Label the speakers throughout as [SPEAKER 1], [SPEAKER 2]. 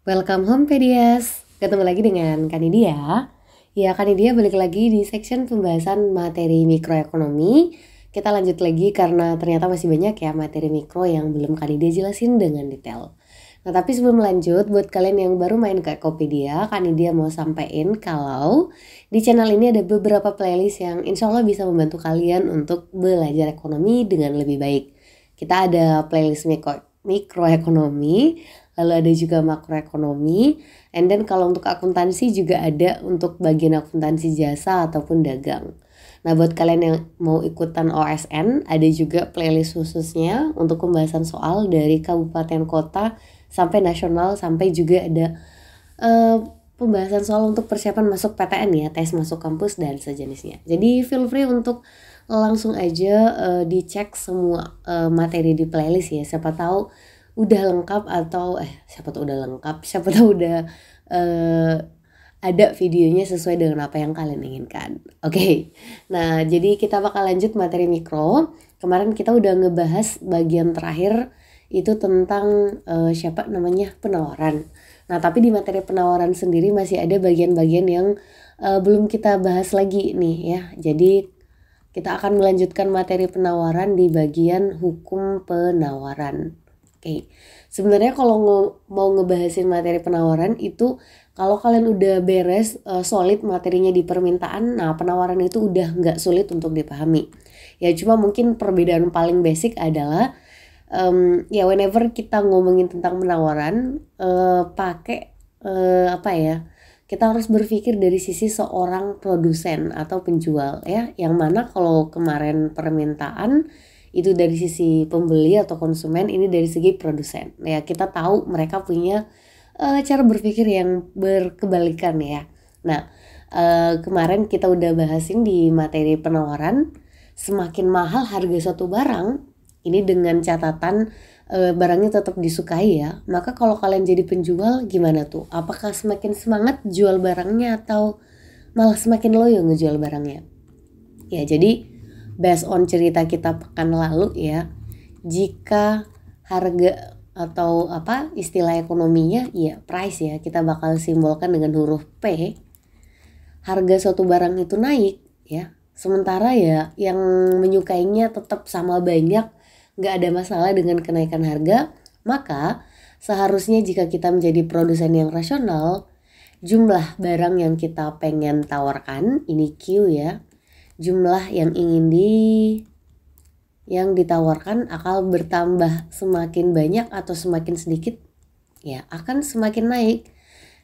[SPEAKER 1] Welcome home Pedias. Ketemu lagi dengan Kanidia. Ya, Kanidia balik lagi di section pembahasan materi mikroekonomi. Kita lanjut lagi karena ternyata masih banyak ya materi mikro yang belum Kanidia jelasin dengan detail. Nah, tapi sebelum lanjut, buat kalian yang baru main ke Ekopedia, Kanidia mau sampaikan kalau di channel ini ada beberapa playlist yang insya Allah bisa membantu kalian untuk belajar ekonomi dengan lebih baik. Kita ada playlist mikroekonomi, lalu ada juga makroekonomi, and then kalau untuk akuntansi juga ada untuk bagian akuntansi jasa ataupun dagang. Nah, buat kalian yang mau ikutan OSN, ada juga playlist khususnya untuk pembahasan soal dari kabupaten kota sampai nasional, sampai juga ada pembahasan soal untuk persiapan masuk PTN ya, tes masuk kampus dan sejenisnya. Jadi feel free untuk langsung aja dicek semua materi di playlist ya. Siapa tahu udah lengkap atau siapa tahu udah ada videonya sesuai dengan apa yang kalian inginkan. Oke. Nah, jadi kita bakal lanjut materi mikro. Kemarin kita udah ngebahas bagian terakhir itu tentang penawaran. Nah, tapi di materi penawaran sendiri masih ada bagian-bagian yang belum kita bahas lagi nih ya. Jadi kita akan melanjutkan materi penawaran di bagian hukum penawaran. Oke. Sebenarnya kalau mau ngebahasin materi penawaran itu, kalau kalian udah beres solid materinya di permintaan, nah penawaran itu udah nggak sulit untuk dipahami. Ya cuma mungkin perbedaan paling basic adalah whenever kita ngomongin tentang penawaran kita harus berpikir dari sisi seorang produsen atau penjual ya, yang mana kalau kemarin permintaan itu dari sisi pembeli atau konsumen, ini dari segi produsen ya. Kita tahu mereka punya cara berpikir yang berkebalikan ya. Nah, kemarin kita udah bahasin di materi penawaran, semakin mahal harga suatu barang, ini dengan catatan barangnya tetap disukai ya. Maka kalau kalian jadi penjual gimana tuh? Apakah semakin semangat jual barangnya atau malah semakin loyo ngejual barangnya? Ya, jadi based on cerita kita pekan lalu ya, jika harga atau istilah ekonominya ya price ya, kita bakal simbolkan dengan huruf P. Harga suatu barang itu naik ya, sementara ya yang menyukainya tetap sama banyak, nggak ada masalah dengan kenaikan harga, maka seharusnya jika kita menjadi produsen yang rasional, jumlah barang yang kita pengen tawarkan, ini Q ya, jumlah yang ditawarkan akan bertambah semakin banyak atau semakin sedikit ya akan semakin naik.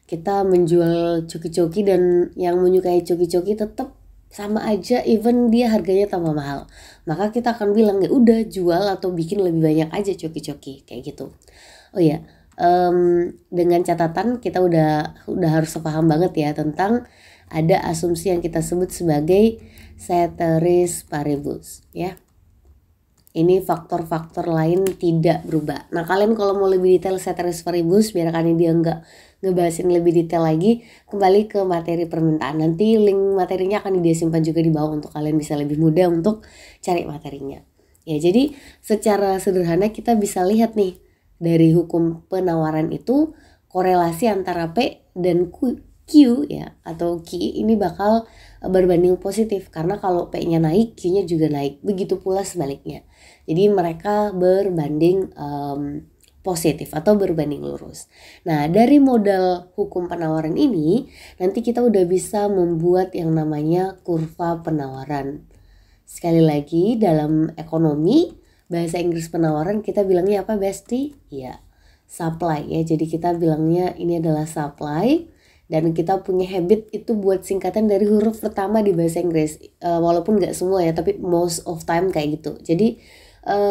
[SPEAKER 1] Kita menjual coki-coki dan yang menyukai coki-coki tetap sama aja, even dia harganya tambah mahal, maka kita akan bilang ya udah jual atau bikin lebih banyak aja coki-coki kayak gitu. Oh ya, dengan catatan kita udah harus paham banget ya tentang ada asumsi yang kita sebut sebagai ceteris paribus ya. Ini faktor-faktor lain tidak berubah. Nah, kalian kalau mau lebih detail ceteris paribus, biar kalian dia nggak ngebahasin lebih detail lagi, kembali ke materi permintaan. Nanti link materinya akan dia simpan juga di bawah untuk kalian bisa lebih mudah untuk cari materinya. Ya, jadi secara sederhana kita bisa lihat nih dari hukum penawaran itu korelasi antara P dan Q ya, atau Q ini bakal berbanding positif, karena kalau P-nya naik, Q-nya juga naik. Begitu pula sebaliknya. Jadi mereka berbanding positif atau berbanding lurus. Nah, dari modal hukum penawaran ini, nanti kita udah bisa membuat yang namanya kurva penawaran. Sekali lagi, dalam ekonomi, bahasa Inggris penawaran kita bilangnya apa, Besti? Ya, supply ya. Jadi kita bilangnya ini adalah supply. Dan kita punya habit itu buat singkatan dari huruf pertama di bahasa Inggris. Walaupun gak semua ya, tapi most of time kayak gitu. Jadi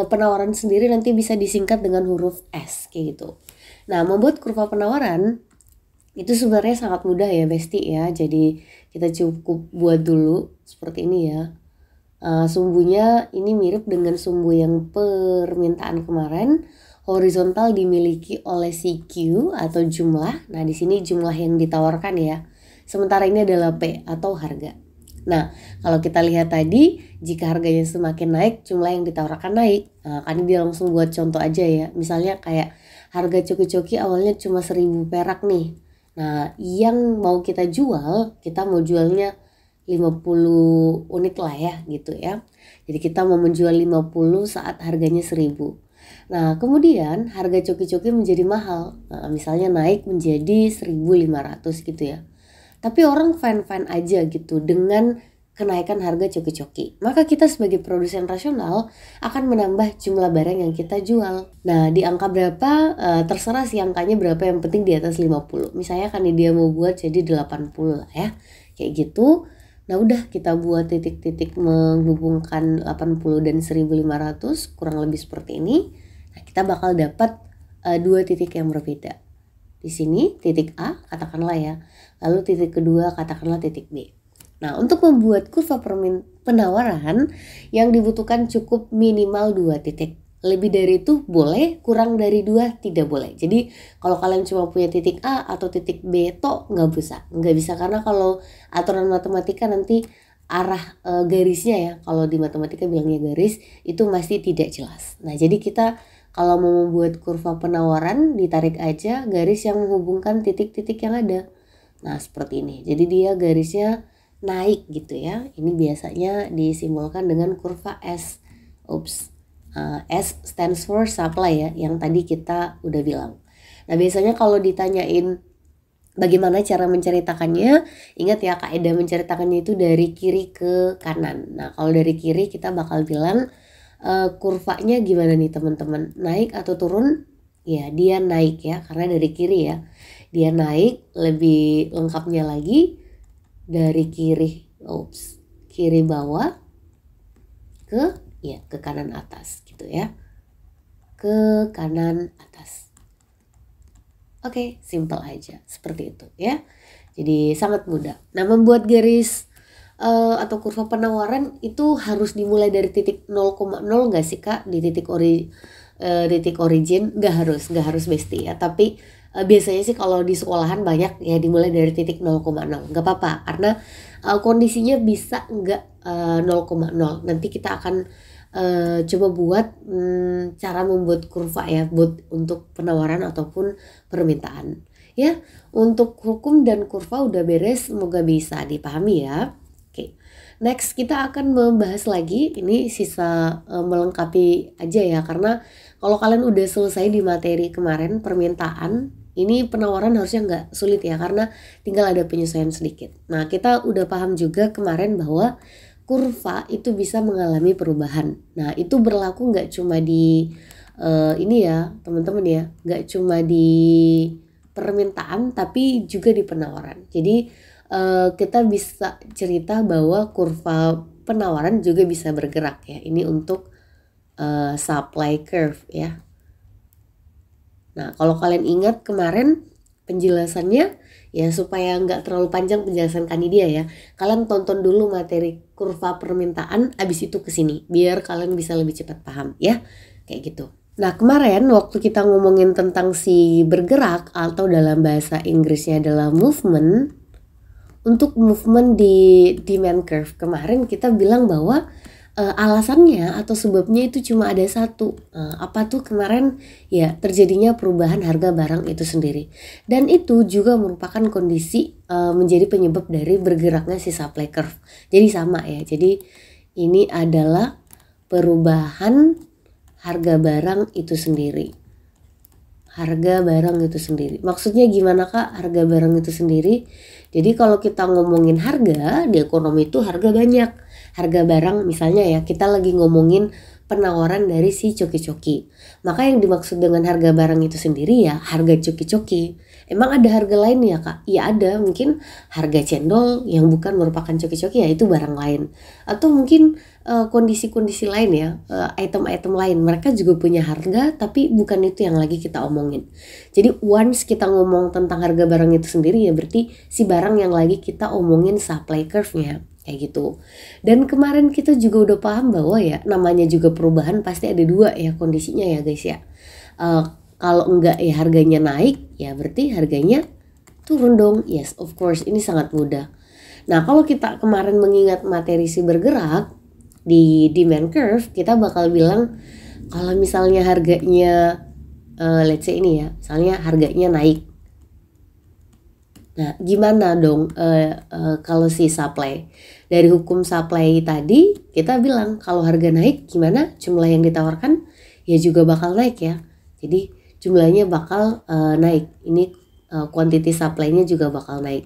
[SPEAKER 1] penawaran sendiri nanti bisa disingkat dengan huruf S kayak gitu. Nah, membuat kurva penawaran itu sebenarnya sangat mudah ya Besti ya. Jadi kita cukup buat dulu seperti ini ya. Sumbunya ini mirip dengan sumbu yang permintaan kemarin. Horizontal dimiliki oleh si Q atau jumlah. Nah, di sini jumlah yang ditawarkan ya. Sementara ini adalah P atau harga. Nah, kalau kita lihat tadi, jika harganya semakin naik, jumlah yang ditawarkan naik. Nah, kan dia langsung buat contoh aja ya. Misalnya kayak harga coki-coki awalnya cuma 1.000 perak nih. Nah yang mau kita jual, kita mau jualnya 50 unit lah ya gitu ya. Jadi kita mau menjual 50 saat harganya 1.000. Nah kemudian harga coki-coki menjadi mahal. Nah, misalnya naik menjadi 1.500 gitu ya. Tapi orang fine-fine aja gitu dengan kenaikan harga coki-coki. Maka kita sebagai produsen rasional akan menambah jumlah barang yang kita jual. Nah di angka berapa terserah sih angkanya berapa, yang penting di atas 50. Misalnya kan dia mau buat jadi 80 lah ya. Kayak gitu. Nah udah kita buat titik-titik menghubungkan 80 dan 1.500 kurang lebih seperti ini. Nah kita bakal dapat dua titik yang berbeda. Di sini titik A katakanlah ya. Lalu titik kedua katakanlah titik B. Nah, untuk membuat kurva penawaran yang dibutuhkan cukup minimal 2 titik. Lebih dari itu boleh, kurang dari 2 tidak boleh. Jadi kalau kalian cuma punya titik A atau titik B toh nggak bisa. Nggak bisa karena kalau aturan matematika nanti arah garisnya ya, kalau di matematika bilangnya garis, itu masih tidak jelas. Nah, jadi kita kalau mau membuat kurva penawaran ditarik aja garis yang menghubungkan titik-titik yang ada. Nah, seperti ini. Jadi dia garisnya naik gitu ya. Ini biasanya disimbolkan dengan kurva S. S stands for supply ya, yang tadi kita udah bilang. Nah biasanya kalau ditanyain bagaimana cara menceritakannya, ingat ya kaidah menceritakannya itu dari kiri ke kanan. Nah kalau dari kiri kita bakal bilang kurvanya gimana nih teman-teman, naik atau turun? Ya dia naik ya, karena dari kiri ya. Dia naik, lebih lengkapnya lagi dari kiri kiri bawah ke kanan atas gitu ya, ke kanan atas. Oke, simple aja seperti itu ya. Jadi sangat mudah. Nah membuat garis atau kurva penawaran itu harus dimulai dari titik 0,0 nggak sih kak, di titik origin? Nggak harus besti ya, tapi biasanya sih kalau di sekolahan banyak ya dimulai dari titik 0,0. Nggak apa-apa karena kondisinya bisa nggak 0,0. Nanti kita akan coba buat cara membuat kurva ya buat untuk penawaran ataupun permintaan ya. Untuk hukum dan kurva udah beres, semoga bisa dipahami ya. Oke, next kita akan membahas lagi, ini sisa melengkapi aja ya, karena kalau kalian udah selesai di materi kemarin permintaan, ini penawaran harusnya nggak sulit ya karena tinggal ada penyesuaian sedikit. Nah kita udah paham juga kemarin bahwa kurva itu bisa mengalami perubahan. Nah itu berlaku nggak cuma di ini ya teman-teman ya, nggak cuma di permintaan tapi juga di penawaran. Jadi kita bisa cerita bahwa kurva penawaran juga bisa bergerak ya. Ini untuk supply curve ya. Nah kalau kalian ingat kemarin penjelasannya ya, supaya nggak terlalu panjang penjelasan Kanidia ya, kalian tonton dulu materi kurva permintaan abis itu kesini biar kalian bisa lebih cepat paham ya, kayak gitu. Nah kemarin waktu kita ngomongin tentang si bergerak atau dalam bahasa Inggrisnya adalah movement, untuk movement di demand curve kemarin kita bilang bahwa alasannya atau sebabnya itu cuma ada satu. Apa tuh kemarin? Ya terjadinya perubahan harga barang itu sendiri, dan itu juga merupakan kondisi menjadi penyebab dari bergeraknya si supply curve. Jadi sama ya, jadi ini adalah perubahan harga barang itu sendiri. Harga barang itu sendiri maksudnya gimana kak harga barang itu sendiri? Jadi kalau kita ngomongin harga di ekonomi itu harga banyak, harga barang misalnya ya, kita lagi ngomongin penawaran dari si coki-coki, maka yang dimaksud dengan harga barang itu sendiri ya harga coki-coki. Emang ada harga lain ya kak? Iya ada, mungkin harga cendol yang bukan merupakan coki-coki ya itu barang lain, atau mungkin kondisi-kondisi lain ya, item-item lain mereka juga punya harga tapi bukan itu yang lagi kita omongin. Jadi once kita ngomong tentang harga barang itu sendiri ya berarti si barang yang lagi kita omongin supply curve-nya kayak gitu. Dan kemarin kita juga udah paham bahwa ya namanya juga perubahan pasti ada dua ya kondisinya ya guys ya. Kalau enggak ya harganya naik ya berarti harganya turun dong. Yes of course, ini sangat mudah. Nah kalau kita kemarin mengingat materi si bergerak di demand curve, kita bakal bilang kalau misalnya harganya let's say ini ya, misalnya harganya naik. Nah, gimana dong kalau si supply? Dari hukum supply tadi kita bilang kalau harga naik gimana jumlah yang ditawarkan ya juga bakal naik ya. Jadi jumlahnya bakal naik. Ini quantity supply-nya juga bakal naik.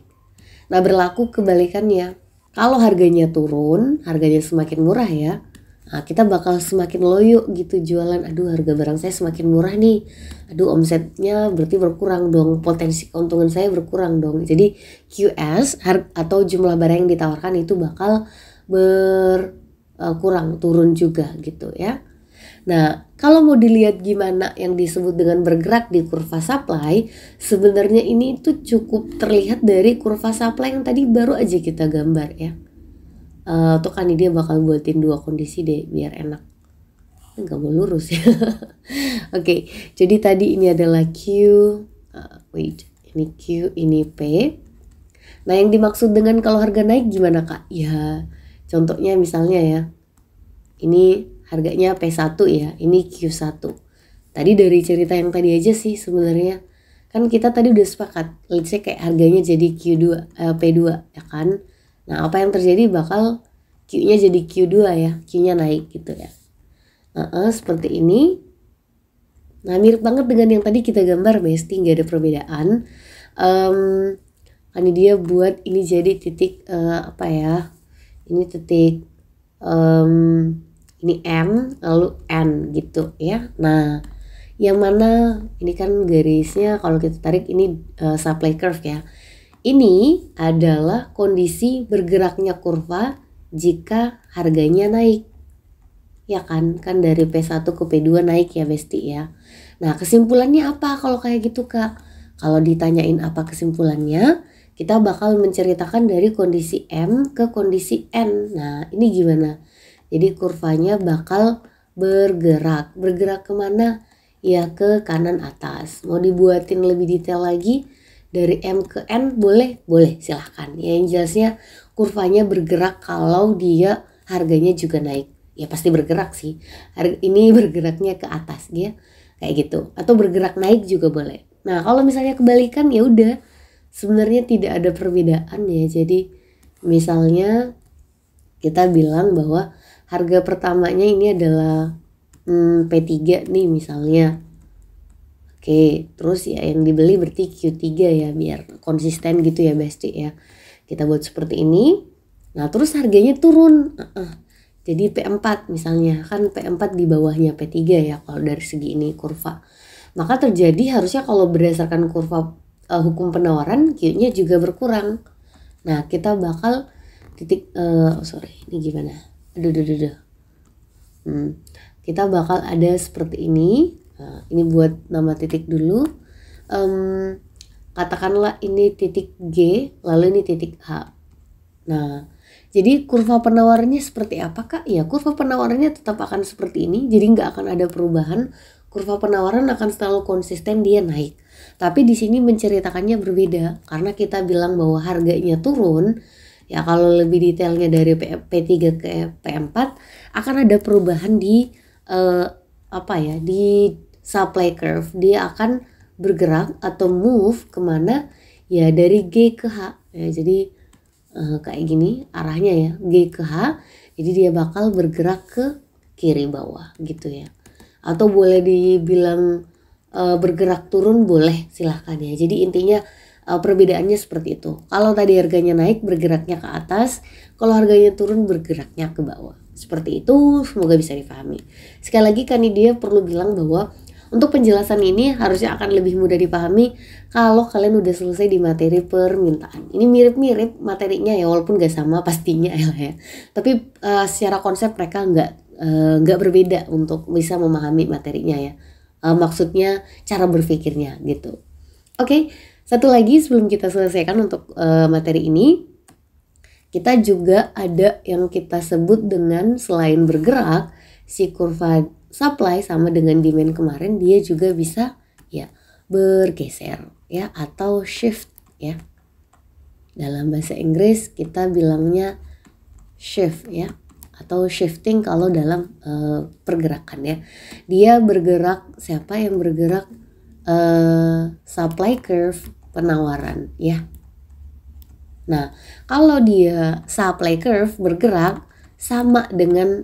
[SPEAKER 1] Nah, berlaku kebalikannya. Kalau harganya turun, harganya semakin murah ya. Nah, kita bakal semakin loyo gitu jualan. Aduh, harga barang saya semakin murah nih. Aduh, omsetnya berarti berkurang dong. Potensi keuntungan saya berkurang dong. Jadi QS atau jumlah barang yang ditawarkan itu bakal berkurang, turun juga gitu ya. Nah, kalau mau dilihat gimana yang disebut dengan bergerak di kurva supply, sebenarnya ini tuh cukup terlihat dari kurva supply yang tadi baru aja kita gambar ya. Tuh kan dia bakal buatin dua kondisi deh biar enak. Nggak mau lurus ya. Oke, jadi tadi ini adalah Q, ini Q, ini P. Nah, yang dimaksud dengan kalau harga naik gimana Kak? Ya, contohnya misalnya ya, ini harganya P1 ya, ini Q1. Tadi dari cerita yang tadi aja sih sebenarnya. Kan kita tadi udah sepakat, let's say kayak harganya jadi Q2, P2 ya kan. Nah, apa yang terjadi bakal Q-nya jadi Q2 ya, Q-nya naik gitu ya. Seperti ini. Nah, mirip banget dengan yang tadi kita gambar, Besti, nggak ada perbedaan. Ini dia buat ini jadi titik apa ya? Ini titik ini M lalu N gitu ya. Nah, yang mana ini kan garisnya kalau kita tarik ini supply curve ya. Ini adalah kondisi bergeraknya kurva jika harganya naik. Ya kan dari P1 ke P2 naik ya Besti ya. Nah, kesimpulannya apa kalau kayak gitu Kak? Kalau ditanyain apa kesimpulannya, kita bakal menceritakan dari kondisi M ke kondisi N. Nah, ini gimana? Jadi kurvanya bakal bergerak. Bergerak kemana? Ya ke kanan atas. Mau dibuatin lebih detail lagi? Dari M ke N boleh silahkan. Ya, yang jelasnya kurvanya bergerak kalau dia harganya juga naik. Ya pasti bergerak sih. Ini bergeraknya ke atas ya. Kayak gitu. Atau bergerak naik juga boleh. Nah, kalau misalnya kebalikan ya udah. Sebenarnya tidak ada perbedaan ya. Jadi misalnya kita bilang bahwa harga pertamanya ini adalah P3 nih misalnya. Oke, terus ya yang dibeli berarti Q3 ya biar konsisten gitu ya Besti ya. Kita buat seperti ini. Nah, terus harganya turun. Jadi P4 misalnya, kan P4 di bawahnya P3 ya kalau dari segi ini kurva. Maka terjadi harusnya kalau berdasarkan kurva hukum penawaran Q-nya juga berkurang. Nah, kita bakal titik ini gimana? Aduh. Kita bakal ada seperti ini. Nah, ini buat nama titik dulu. Katakanlah ini titik G, lalu ini titik H. Nah, jadi kurva penawarannya seperti apa Kak? Ya, kurva penawarannya tetap akan seperti ini. Jadi nggak akan ada perubahan. Kurva penawaran akan selalu konsisten, dia naik. Tapi di sini menceritakannya berbeda. Karena kita bilang bahwa harganya turun. Ya, kalau lebih detailnya dari P3 ke P4 akan ada perubahan di di supply curve. Dia akan bergerak atau move kemana ya dari G ke H ya. Jadi kayak gini arahnya ya, G ke H. Jadi dia bakal bergerak ke kiri bawah gitu ya. Atau boleh dibilang bergerak turun boleh, silahkan ya. Jadi intinya perbedaannya seperti itu. Kalau tadi harganya naik bergeraknya ke atas, kalau harganya turun bergeraknya ke bawah. Seperti itu, semoga bisa dipahami. Sekali lagi kan dia perlu bilang bahwa untuk penjelasan ini harusnya akan lebih mudah dipahami kalau kalian udah selesai di materi permintaan. Ini mirip-mirip materinya ya, walaupun gak sama pastinya ya. Tapi secara konsep mereka nggak berbeda untuk bisa memahami materinya ya. Maksudnya cara berpikirnya gitu. Oke, satu lagi sebelum kita selesaikan untuk materi ini, kita juga ada yang kita sebut dengan selain bergerak, si kurva supply sama dengan demand kemarin dia juga bisa ya bergeser ya atau shift ya. Dalam bahasa Inggris kita bilangnya shift ya atau shifting kalau dalam pergerakan ya. Dia bergerak, siapa yang bergerak? Supply curve penawaran ya. Nah, kalau dia supply curve bergerak sama dengan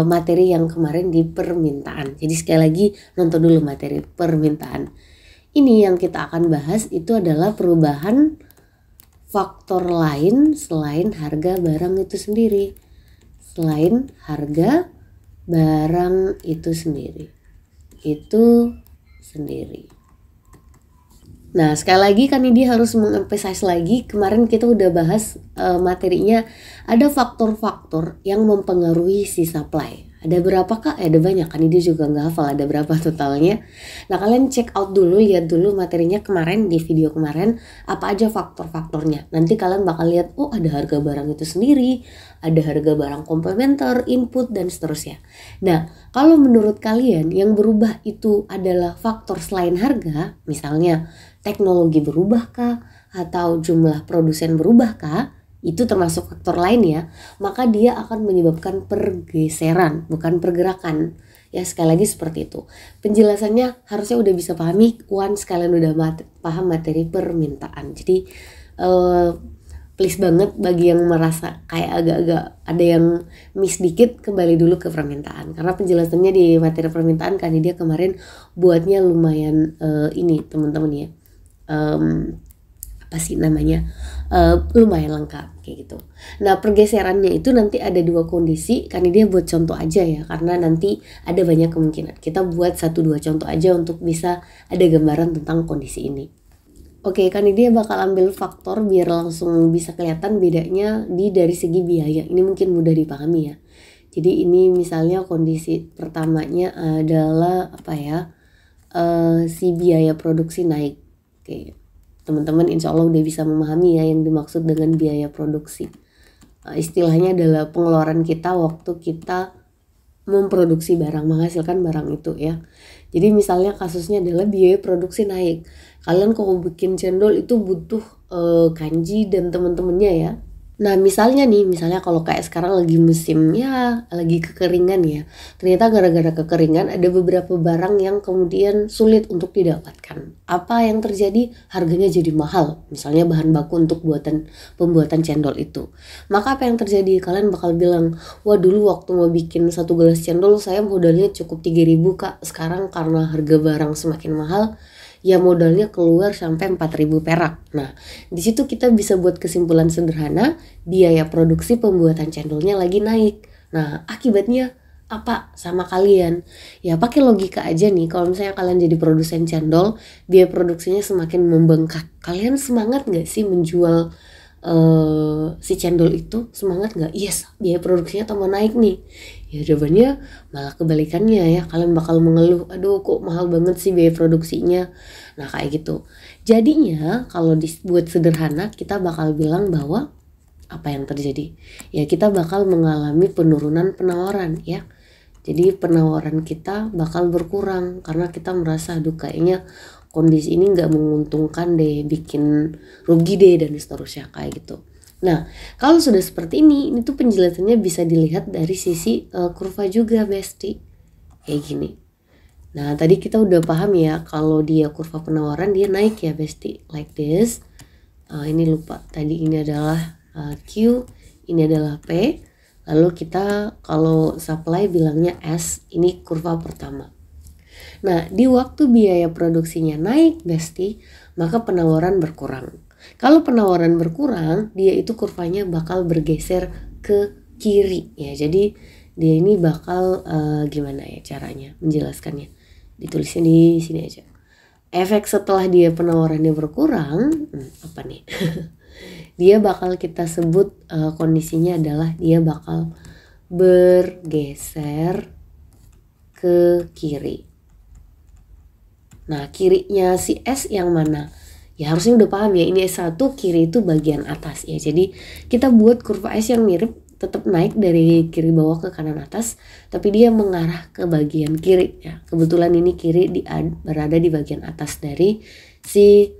[SPEAKER 1] materi yang kemarin di permintaan. Jadi sekali lagi nonton dulu materi permintaan. Ini yang kita akan bahas itu adalah perubahan faktor lain selain harga barang itu sendiri. Selain harga barang itu sendiri. Itu sendiri. Nah, sekali lagi kan ini harus mengemphasize lagi, kemarin kita udah bahas materinya, ada faktor-faktor yang mempengaruhi si supply. Ada berapa kak? Ada banyak kan, ini juga nggak hafal ada berapa totalnya. Nah, kalian check out dulu, lihat dulu materinya kemarin di video kemarin, apa aja faktor-faktornya. Nanti kalian bakal lihat, oh ada harga barang itu sendiri, ada harga barang komplementer, input, dan seterusnya. Nah, kalau menurut kalian yang berubah itu adalah faktor selain harga, misalnya teknologi berubahkah atau jumlah produsen berubahkah, itu termasuk faktor lain ya, maka dia akan menyebabkan pergeseran bukan pergerakan ya. Sekali lagi seperti itu penjelasannya, harusnya udah bisa pahami once kalian udah paham materi permintaan. Jadi please banget bagi yang merasa kayak agak-agak ada yang miss dikit, kembali dulu ke permintaan karena penjelasannya di materi permintaan kan dia kemarin buatnya lumayan ini teman-teman ya, apa sih namanya, lumayan lengkap kayak gitu. Nah, pergeserannya itu nanti ada dua kondisi, karena dia buat contoh aja ya, karena nanti ada banyak kemungkinan. Kita buat 1-2 contoh aja untuk bisa ada gambaran tentang kondisi ini. Oke, kan dia bakal ambil faktor biar langsung bisa kelihatan bedanya dari segi biaya. Ini mungkin mudah dipahami ya. Jadi ini misalnya kondisi pertamanya adalah apa ya, si biaya produksi naik. Oke, teman-teman insya Allah udah bisa memahami ya yang dimaksud dengan biaya produksi. Istilahnya adalah pengeluaran kita waktu kita memproduksi barang, menghasilkan barang itu ya. Jadi misalnya kasusnya adalah biaya produksi naik. Kalian kalau bikin cendol itu butuh kanji dan teman-temannya ya. Nah misalnya kalau kayak sekarang lagi musim ya, lagi kekeringan ya, ternyata gara-gara kekeringan ada beberapa barang yang kemudian sulit untuk didapatkan. Apa yang terjadi? Harganya jadi mahal, misalnya bahan baku untuk pembuatan cendol itu. Maka apa yang terjadi? Kalian bakal bilang, wah dulu waktu mau bikin 1 gelas cendol saya modalnya cukup 3.000 kak, sekarang karena harga barang semakin mahal ya modalnya keluar sampai 4.000 perak. Nah, di situ kita bisa buat kesimpulan sederhana, biaya produksi pembuatan cendolnya lagi naik. Nah, akibatnya apa sama kalian? Ya pakai logika aja nih, kalau misalnya kalian jadi produsen cendol, biaya produksinya semakin membengkak. Kalian semangat gak sih menjual si cendol itu? Semangat gak? Yes, biaya produksinya tambah naik nih. Ya jawabannya malah kebalikannya ya, kalian bakal mengeluh, aduh kok mahal banget sih biaya produksinya. Nah kayak gitu. Jadinya kalau dibuat sederhana, kita bakal bilang bahwa apa yang terjadi? Ya kita bakal mengalami penurunan penawaran ya. Jadi penawaran kita bakal berkurang karena kita merasa aduh kayaknya kondisi ini gak menguntungkan deh, bikin rugi deh dan seterusnya kayak gitu. Nah, kalau sudah seperti ini tuh penjelasannya bisa dilihat dari sisi kurva juga, Besti. Kayak gini. Nah, tadi kita udah paham ya, kalau dia kurva penawaran dia naik ya, Besti. Like this. Ini lupa, tadi ini adalah Q, ini adalah P. Lalu kita kalau supply bilangnya S, ini kurva pertama. Nah, di waktu biaya produksinya naik, Besti, maka penawaran berkurang. Kalau penawaran berkurang, dia itu kurvanya bakal bergeser ke kiri ya. Jadi dia ini bakal gimana ya caranya menjelaskannya? Ditulisnya di sini aja. Efek setelah dia penawarannya berkurang, apa nih? Dia bakal kita sebut kondisinya adalah dia bakal bergeser ke kiri. Nah, kirinya si S yang mana? Ya harusnya udah paham ya, ini S1, kiri itu bagian atas ya. Jadi kita buat kurva S yang mirip, tetap naik dari kiri bawah ke kanan atas, tapi dia mengarah ke bagian kiri ya. Kebetulan ini kiri berada di bagian atas dari si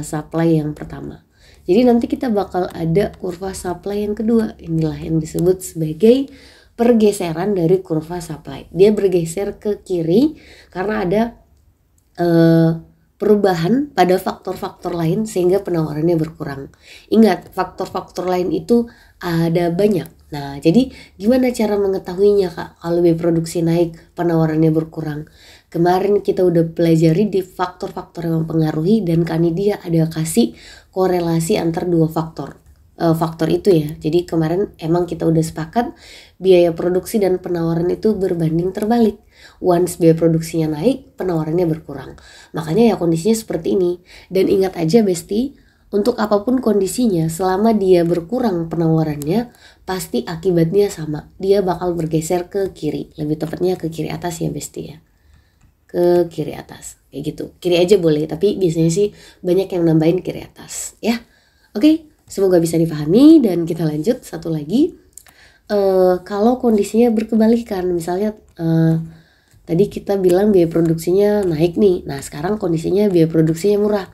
[SPEAKER 1] supply yang pertama. Jadi nanti kita bakal ada kurva supply yang kedua. Inilah yang disebut sebagai pergeseran dari kurva supply. Dia bergeser ke kiri karena ada perubahan pada faktor-faktor lain sehingga penawarannya berkurang. Ingat, faktor-faktor lain itu ada banyak. Nah, jadi gimana cara mengetahuinya Kak? Kalau biaya produksi naik, penawarannya berkurang. Kemarin kita udah pelajari di faktor-faktor yang mempengaruhi, dan Kanidia ada kasih korelasi antar dua faktor. Faktor itu ya. Jadi kemarin emang kita udah sepakat biaya produksi dan penawaran itu berbanding terbalik. Once biaya produksinya naik, penawarannya berkurang. Makanya ya kondisinya seperti ini. Dan ingat aja Besti, untuk apapun kondisinya, selama dia berkurang penawarannya, pasti akibatnya sama. Dia bakal bergeser ke kiri. Lebih tepatnya ke kiri atas ya Besti ya. Ke kiri atas. Kayak gitu. Kiri aja boleh, tapi biasanya sih banyak yang nambahin kiri atas ya. Oke, semoga bisa dipahami dan kita lanjut satu lagi. Kalau kondisinya berkebalikan, misalnya tadi kita bilang biaya produksinya naik nih. Nah sekarang kondisinya biaya produksinya murah.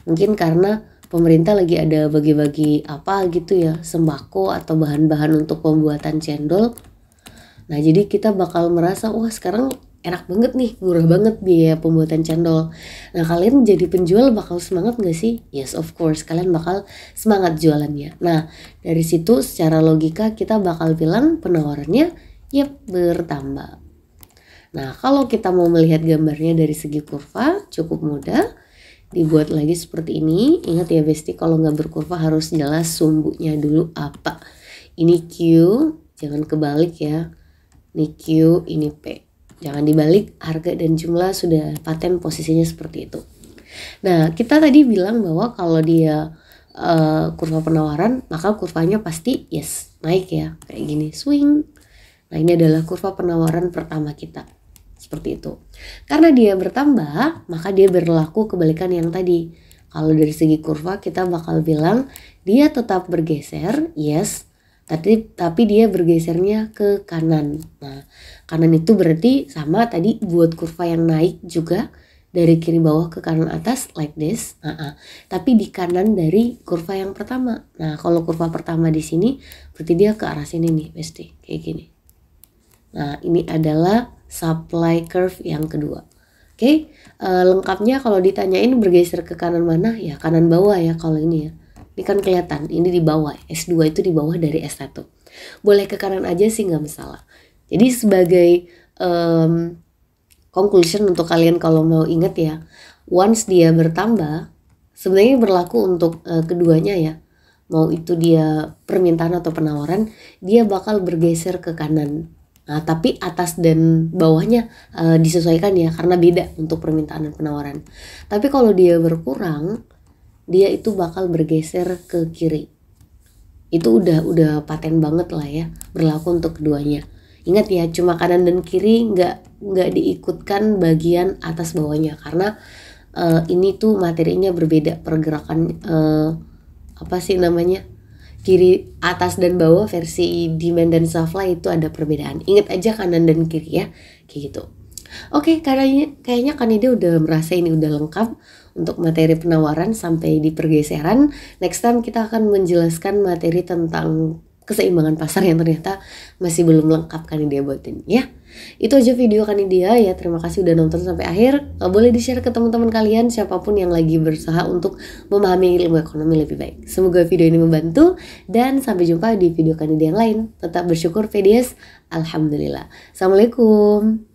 [SPEAKER 1] Mungkin karena pemerintah lagi ada bagi-bagi apa gitu ya, sembako atau bahan-bahan untuk pembuatan cendol. Nah jadi kita bakal merasa wah sekarang enak banget nih, murah banget biaya pembuatan cendol. Nah kalian jadi penjual bakal semangat gak sih? Yes of course, kalian bakal semangat jualannya. Nah dari situ secara logika kita bakal bilang penawarannya yep bertambah. Nah kalau kita mau melihat gambarnya dari segi kurva cukup mudah. Dibuat lagi seperti ini. Ingat ya Besti, kalau nggak berkurva harus jelas sumbunya dulu apa. Ini Q, jangan kebalik ya. Ini Q, ini P. Jangan dibalik, harga dan jumlah sudah paten posisinya seperti itu. Nah, kita tadi bilang bahwa kalau dia kurva penawaran, maka kurvanya pasti yes, naik ya. Kayak gini, swing. Nah, ini adalah kurva penawaran pertama kita. Seperti itu. Karena dia bertambah, maka dia berlaku kebalikan yang tadi. Kalau dari segi kurva kita bakal bilang dia tetap bergeser, yes, tapi dia bergesernya ke kanan. Nah, kanan itu berarti sama tadi buat kurva yang naik juga dari kiri bawah ke kanan atas like this. Tapi di kanan dari kurva yang pertama. Nah, kalau kurva pertama di sini berarti dia ke arah sini nih, Besti, kayak gini. Nah, ini adalah supply curve yang kedua. Oke, lengkapnya kalau ditanyain bergeser ke kanan mana? Ya kanan bawah ya kalau ini ya. Ini kan kelihatan, ini di bawah. S2 itu di bawah dari S1. Boleh ke kanan aja sih nggak masalah. Jadi sebagai conclusion untuk kalian kalau mau ingat ya, once dia bertambah, sebenarnya berlaku untuk keduanya ya. Mau itu dia permintaan atau penawaran, dia bakal bergeser ke kanan. Nah, tapi atas dan bawahnya disesuaikan ya karena beda untuk permintaan dan penawaran. Tapi kalau dia berkurang, dia itu bakal bergeser ke kiri. Itu udah paten banget lah ya, berlaku untuk keduanya. Ingat ya, cuma kanan dan kiri nggak diikutkan bagian atas bawahnya karena ini tuh materinya berbeda, pergerakan apa sih namanya? Kiri atas dan bawah versi demand dan supply itu ada perbedaan. Ingat aja kanan dan kiri ya, kayak gitu. Oke, kayaknya Kanidia udah merasa ini udah lengkap untuk materi penawaran sampai di pergeseran. Next time kita akan menjelaskan materi tentang keseimbangan pasar yang ternyata masih belum lengkap Kanidia buatin ya. Itu aja video Kanidia ya. Terima kasih udah nonton sampai akhir. Boleh di-share ke teman-teman kalian siapapun yang lagi berusaha untuk memahami ilmu ekonomi lebih baik. Semoga video ini membantu dan sampai jumpa di video Kanidia yang lain. Tetap bersyukur PDS. Alhamdulillah. Assalamualaikum.